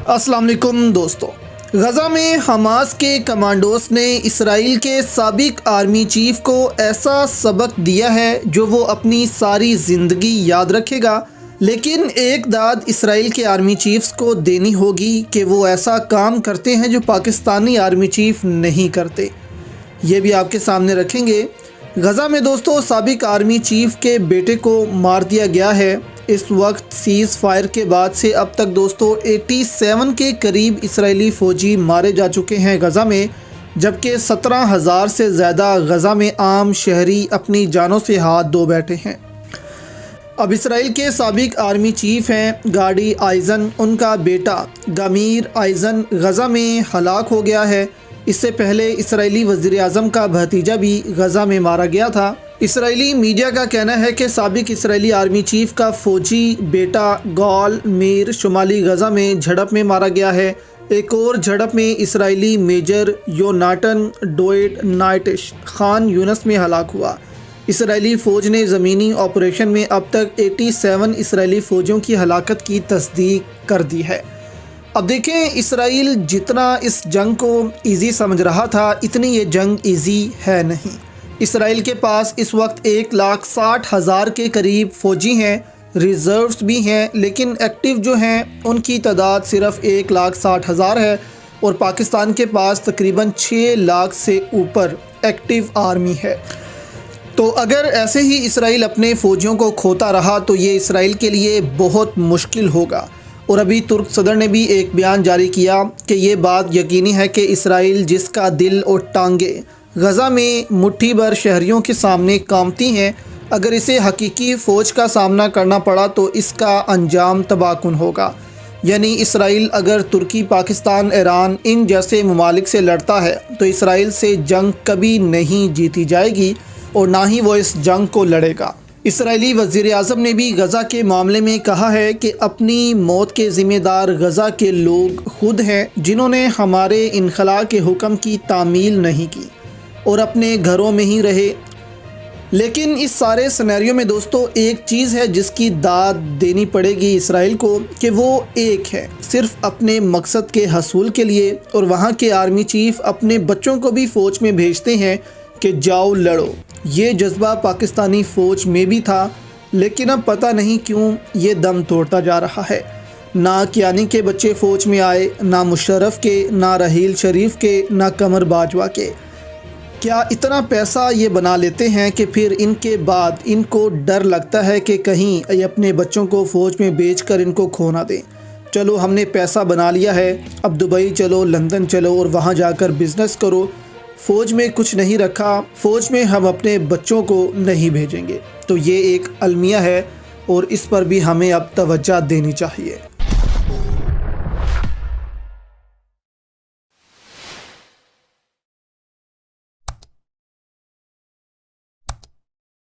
अस्सलाम वालेकुम दोस्तों। गज़ा में हमास के कमांडोस ने इसराइल के साबिक आर्मी चीफ को ऐसा सबक दिया है जो वो अपनी सारी ज़िंदगी याद रखेगा, लेकिन एक दाद इसराइल के आर्मी चीफ्स को देनी होगी कि वो ऐसा काम करते हैं जो पाकिस्तानी आर्मी चीफ नहीं करते। ये भी आपके सामने रखेंगे। गज़ा में दोस्तों साबिक आर्मी चीफ के बेटे को मार दिया गया है। इस वक्त सीज़ फायर के बाद से अब तक दोस्तों 87 के करीब इसराइली फ़ौजी मारे जा चुके हैं गज़ा में, जबकि 17,000 से ज़्यादा गज़ा में आम शहरी अपनी जानों से हाथ धो बैठे हैं। अब इसराइल के साबिक आर्मी चीफ हैं गाडी आइज़न, उनका बेटा गमीर आइज़न गज़ा में हलाक हो गया है। इससे पहले इसराइली वज़ीर-ए-आज़म का भतीजा भी गज़ा में मारा गया था। इसराइली मीडिया का कहना है कि साबिक इसराइली आर्मी चीफ का फ़ौजी बेटा गॉल मीर शुमाली गज़ा में झड़प में मारा गया है। एक और झड़प में इसराइली मेजर योनाटन डोएट नाइटिश खान यूनस में हलाक हुआ। इसराइली फ़ौज ने ज़मीनी ऑपरेशन में अब तक 87 इसराइली फ़ौजियों की हलाकत की तस्दीक कर दी है। अब देखें, इसराइल जितना इस जंग को ईज़ी समझ रहा था, इतनी ये जंग ईज़ी है नहीं। इसराइल के पास इस वक्त 1,60,000 के करीब फ़ौजी हैं, रिज़र्व्स भी हैं, लेकिन एक्टिव जो हैं उनकी तादाद सिर्फ़ 1,60,000 है और पाकिस्तान के पास तकरीबन 6 लाख से ऊपर एक्टिव आर्मी है। तो अगर ऐसे ही इसराइल अपने फ़ौजियों को खोता रहा तो ये इसराइल के लिए बहुत मुश्किल होगा। और अभी तुर्क सदर ने भी एक बयान जारी किया कि ये बात यकीनी है कि इसराइल जिसका दिल और टांगे गज़ा में मुट्ठी भर शहरियों के सामने कामती हैं, अगर इसे हकीकी फ़ौज का सामना करना पड़ा तो इसका अंजाम तबाहकुन होगा। यानी इसराइल अगर तुर्की, पाकिस्तान, ईरान इन जैसे ममालिक से लड़ता है तो इसराइल से जंग कभी नहीं जीती जाएगी और ना ही वो इस जंग को लड़ेगा। इसराइली वज़ीर-ए-आज़म ने भी गज़ा के मामले में कहा है कि अपनी मौत के ज़िम्मेदार गज़ा के लोग खुद हैं जिन्होंने हमारे इनखला के हुक्म की तामील नहीं की और अपने घरों में ही रहे। लेकिन इस सारे सिनेरियो में दोस्तों एक चीज़ है जिसकी दाद देनी पड़ेगी इसराइल को कि वो एक है, सिर्फ अपने मकसद के हसूल के लिए। और वहाँ के आर्मी चीफ अपने बच्चों को भी फ़ौज में भेजते हैं कि जाओ लड़ो। ये जज्बा पाकिस्तानी फ़ौज में भी था, लेकिन अब पता नहीं क्यों ये दम तोड़ता जा रहा है। ना कियानी के बच्चे फ़ौज में आए, ना मुशर्रफ के, ना रहील शरीफ के, ना कमर बाजवा के। क्या इतना पैसा ये बना लेते हैं कि फिर इनके बाद इनको डर लगता है कि कहीं ये अपने बच्चों को फ़ौज में बेचकर इनको खो ना दें। चलो हमने पैसा बना लिया है, अब दुबई चलो, लंदन चलो और वहाँ जाकर बिज़नेस करो। फ़ौज में कुछ नहीं रखा, फ़ौज में हम अपने बच्चों को नहीं भेजेंगे। तो ये एक अलमिया है और इस पर भी हमें अब तवज्जो देनी चाहिए।